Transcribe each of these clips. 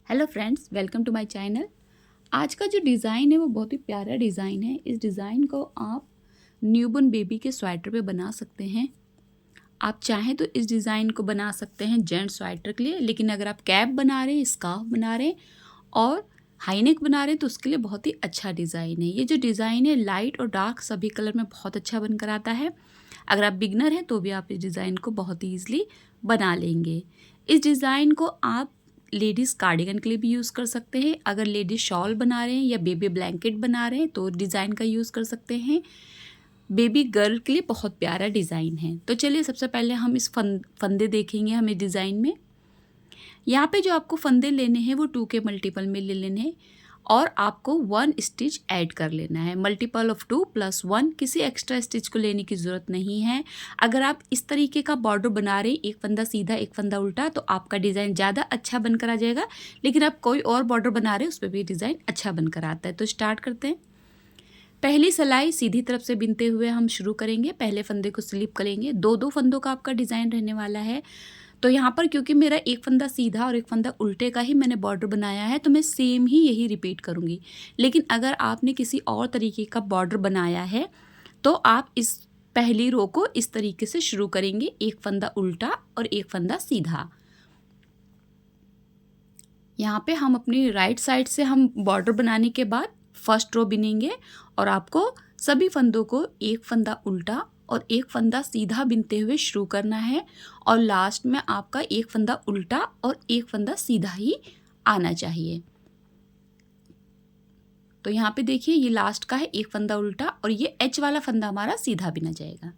Hello friends, welcome to my channel. आज का जो डिज़ाइन है वो बहुत ही प्यारा डिज़ाइन है। इस डिज़ाइन को आप न्यूबॉर्न बेबी के स्वेटर पे बना सकते हैं। आप चाहें तो इस डिज़ाइन को बना सकते हैं जेंट्स स्वेटर के लिए, लेकिन अगर आप कैप बना रहे हैं, स्कार्फ बना रहे हैं और हाई नेक बना रहे हैं तो उसके लिए बहुत ही अच्छा डिज़ाइन है। ये जो डिज़ाइन है लाइट और डार्क सभी कलर में बहुत अच्छा बनकर आता है। अगर आप बिगनर हैं तो भी आप इस डिज़ाइन को बहुत ही ईजिली बना लेंगे। इस डिज़ाइन को आप लेडीज़ कार्डिगन के लिए भी यूज़ कर सकते हैं। अगर लेडीज़ शॉल बना रहे हैं या बेबी ब्लैंकेट बना रहे हैं तो डिज़ाइन का यूज़ कर सकते हैं। बेबी गर्ल के लिए बहुत प्यारा डिज़ाइन है। तो चलिए सबसे पहले हम इस फंदे देखेंगे हमें डिज़ाइन में। यहाँ पे जो आपको फंदे लेने हैं वो 2 के मल्टीपल में ले लेने हैं और आपको 1 स्टिच ऐड कर लेना है। मल्टीपल ऑफ 2 + 1, किसी एक्स्ट्रा स्टिच को लेने की ज़रूरत नहीं है। अगर आप इस तरीके का बॉर्डर बना रहे हैं, एक फंदा सीधा एक फंदा उल्टा, तो आपका डिज़ाइन ज़्यादा अच्छा बनकर आ जाएगा। लेकिन आप कोई और बॉर्डर बना रहे हैं उस पर भी डिज़ाइन अच्छा बनकर आता है। तो स्टार्ट करते हैं। पहली सिलाई सीधी तरफ से बिनते हुए हम शुरू करेंगे। पहले फंदे को स्लिप करेंगे। 2-2 फंदों का आपका डिज़ाइन रहने वाला है। तो यहाँ पर क्योंकि मेरा एक फंदा सीधा और एक फंदा उल्टे का ही मैंने बॉर्डर बनाया है तो मैं सेम ही यही रिपीट करूँगी। लेकिन अगर आपने किसी और तरीके का बॉर्डर बनाया है तो आप इस पहली रो को इस तरीके से शुरू करेंगे, एक फंदा उल्टा और एक फंदा सीधा। यहाँ पे हम अपनी राइट साइड से हम बॉर्डर बनाने के बाद फर्स्ट रो बिनेंगे और आपको सभी फंदों को एक फंदा उल्टा और एक फंदा सीधा बिनते हुए शुरू करना है और लास्ट में आपका एक फंदा उल्टा और एक फंदा सीधा ही आना चाहिए। तो यहाँ पे देखिए ये लास्ट का है, एक फंदा उल्टा और ये एच वाला फंदा हमारा सीधा बिना जाएगा।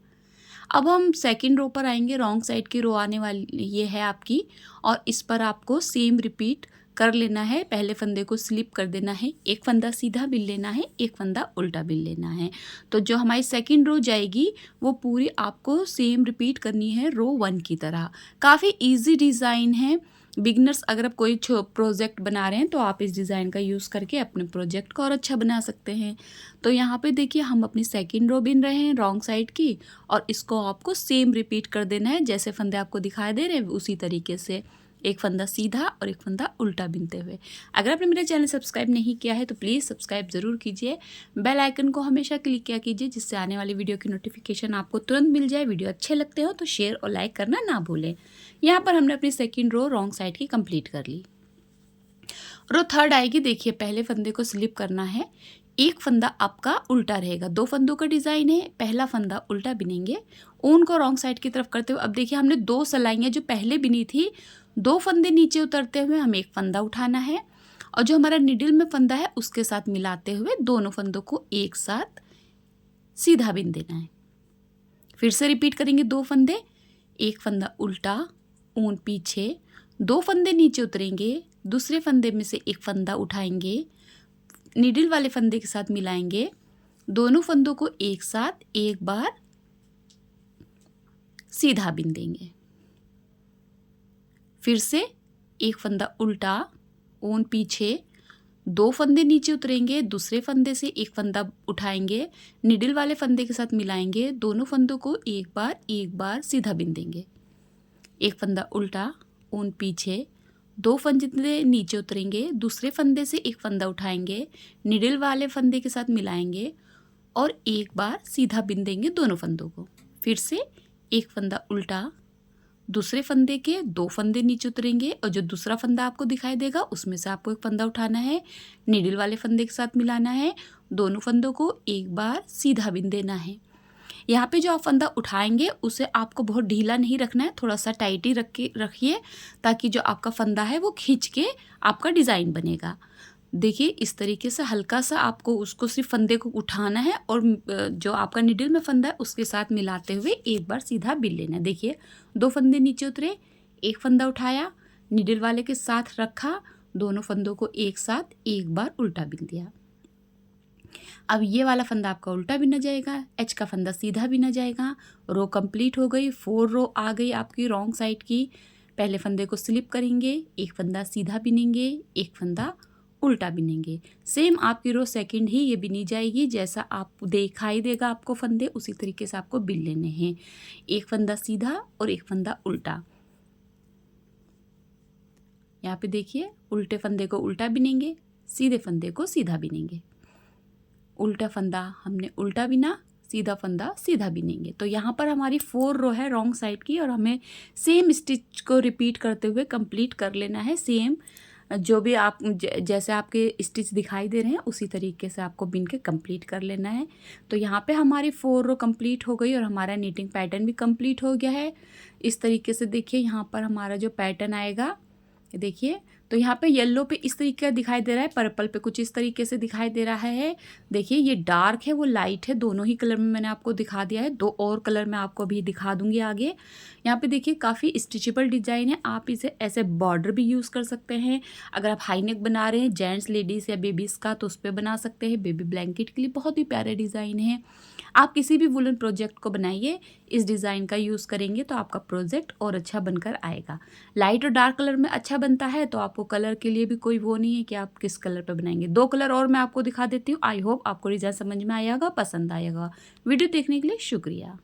अब हम सेकंड रो पर आएंगे। रॉन्ग साइड की रो आने वाली ये है आपकी और इस पर आपको सेम रिपीट कर लेना है। पहले फंदे को स्लिप कर देना है, एक फंदा सीधा बिन लेना है, एक फंदा उल्टा बिन लेना है। तो जो हमारी सेकंड रो जाएगी वो पूरी आपको सेम रिपीट करनी है रो 1 की तरह। काफ़ी इजी डिज़ाइन है। बिगनर्स अगर आप कोई प्रोजेक्ट बना रहे हैं तो आप इस डिज़ाइन का यूज़ करके अपने प्रोजेक्ट को और अच्छा बना सकते हैं। तो यहाँ पे देखिए हम अपनी सेकंड रो बिन रहे हैं रॉन्ग साइड की और इसको आपको सेम रिपीट कर देना है जैसे फंदे आपको दिखाई दे रहे हैं उसी तरीके से, एक फंदा सीधा और एक फंदा उल्टा बिनते हुए। अगर आपने मेरा चैनल सब्सक्राइब नहीं किया है तो प्लीज़ सब्सक्राइब ज़रूर कीजिए। बेल आइकन को हमेशा क्लिक किया कीजिए जिससे आने वाली वीडियो की नोटिफिकेशन आपको तुरंत मिल जाए। वीडियो अच्छे लगते हो तो शेयर और लाइक करना ना भूलें। यहाँ पर हमने अपनी सेकेंड रो रॉन्ग साइड की कंप्लीट कर ली। रो थर्ड आएगी। देखिए पहले फंदे को स्लिप करना है, एक फंदा आपका उल्टा रहेगा। 2 फंदों का डिज़ाइन है, पहला फंदा उल्टा बिनेंगे, ऊन को रॉन्ग साइड की तरफ करते हुए। अब देखिए हमने 2 सिलाइयाँ जो पहले बिनी थी, 2 फंदे नीचे उतरते हुए हमें एक फंदा उठाना है और जो हमारा निडिल में फंदा है उसके साथ मिलाते हुए दोनों फंदों को एक साथ सीधा बिन देना है। फिर से रिपीट करेंगे। 2 फंदे, एक फंदा उल्टा, ऊन पीछे, 2 फंदे नीचे उतरेंगे, दूसरे फंदे में से एक फंदा उठाएंगे, निडिल वाले फंदे के साथ मिलाएंगे, दोनों फंदों को एक साथ एक बार सीधा बिन देंगे। फिर से एक फंदा उल्टा, ऊन पीछे, 2 फंदे नीचे उतरेंगे, दूसरे फंदे से एक फंदा उठाएंगे, निडिल वाले फंदे के साथ मिलाएंगे, दोनों फंदों को एक बार सीधा बिन देंगे। एक फंदा उल्टा, ऊन पीछे, 2 फंदे नीचे उतरेंगे, दूसरे फंदे से एक फंदा उठाएंगे, निडिल वाले फंदे के साथ मिलाएंगे और एक बार सीधा बिन देंगे दोनों फंदों को। फिर से एक फंदा उल्टा, दूसरे फंदे के 2 फंदे नीचे उतरेंगे और जो दूसरा फंदा आपको दिखाई देगा उसमें से आपको एक फंदा उठाना है, निडिल वाले फंदे के साथ मिलाना है, दोनों फंदों को एक बार सीधा बिन देना है। यहाँ पे जो आप फंदा उठाएंगे उसे आपको बहुत ढीला नहीं रखना है, थोड़ा सा टाइट ही रखिए ताकि जो आपका फंदा है वो खींच के आपका डिज़ाइन बनेगा। देखिए इस तरीके से हल्का सा आपको उसको सिर्फ फंदे को उठाना है और जो आपका निडिल में फंदा है उसके साथ मिलाते हुए एक बार सीधा बिन लेना है। देखिए 2 फंदे नीचे उतरे, एक फंदा उठाया, निडिल वाले के साथ रखा, दोनों फंदों को एक साथ एक बार उल्टा बिन दिया। अब ये वाला फंदा आपका उल्टा बिना जाएगा, एच का फंदा सीधा बिना जाएगा। रो कंप्लीट हो गई। 4 रो आ गई आपकी रॉन्ग साइड की। पहले फंदे को स्लिप करेंगे, एक फंदा सीधा बिनेंगे, एक फंदा उल्टा बिनेंगे। सेम आपकी रो सेकंड ही ये बिनी जाएगी, जैसा आप दिखाई देगा आपको फंदे उसी तरीके से आपको बिन लेने हैं। एक फंदा सीधा और एक फंदा उल्टा। यहाँ पे देखिए उल्टे फंदे को उल्टा बिनेंगे, सीधे फंदे को सीधा बिनेंगे। उल्टा फंदा हमने उल्टा बिना, सीधा फंदा सीधा बिनेंगे। तो यहाँ पर हमारी 4 रो है रॉन्ग साइड की और हमें सेम स्टिच को रिपीट करते हुए कंप्लीट कर लेना है। सेम जो भी आप जैसे आपके स्टिच दिखाई दे रहे हैं उसी तरीके से आपको बिन के कंप्लीट कर लेना है। तो यहाँ पे हमारी 4 रो कंप्लीट हो गई और हमारा नीटिंग पैटर्न भी कंप्लीट हो गया है। इस तरीके से देखिए यहाँ पर हमारा जो पैटर्न आएगा, देखिए तो यहाँ पे येलो पे इस तरीके का दिखाई दे रहा है, पर्पल पे कुछ इस तरीके से दिखाई दे रहा है। देखिए ये डार्क है वो लाइट है, दोनों ही कलर में मैंने आपको दिखा दिया है। 2 और कलर मैं आपको अभी दिखा दूंगी आगे। यहाँ पे देखिए काफ़ी स्टिचेबल डिजाइन है, आप इसे ऐसे बॉर्डर भी यूज़ कर सकते हैं। अगर आप हाई नेक बना रहे हैं जेंट्स लेडीज़ या बेबीज़ का तो उस पर बना सकते हैं। बेबी ब्लैंकेट के लिए बहुत ही प्यारे डिज़ाइन है। आप किसी भी वुलन प्रोजेक्ट को बनाइए, इस डिज़ाइन का यूज़ करेंगे तो आपका प्रोजेक्ट और अच्छा बनकर आएगा। लाइट और डार्क कलर में अच्छा बनता है तो आपको कलर के लिए भी कोई वो नहीं है कि आप किस कलर पे बनाएंगे। 2 कलर और मैं आपको दिखा देती हूँ। आई होप आपको डिज़ाइन समझ में आएगा, पसंद आएगा। वीडियो देखने के लिए शुक्रिया।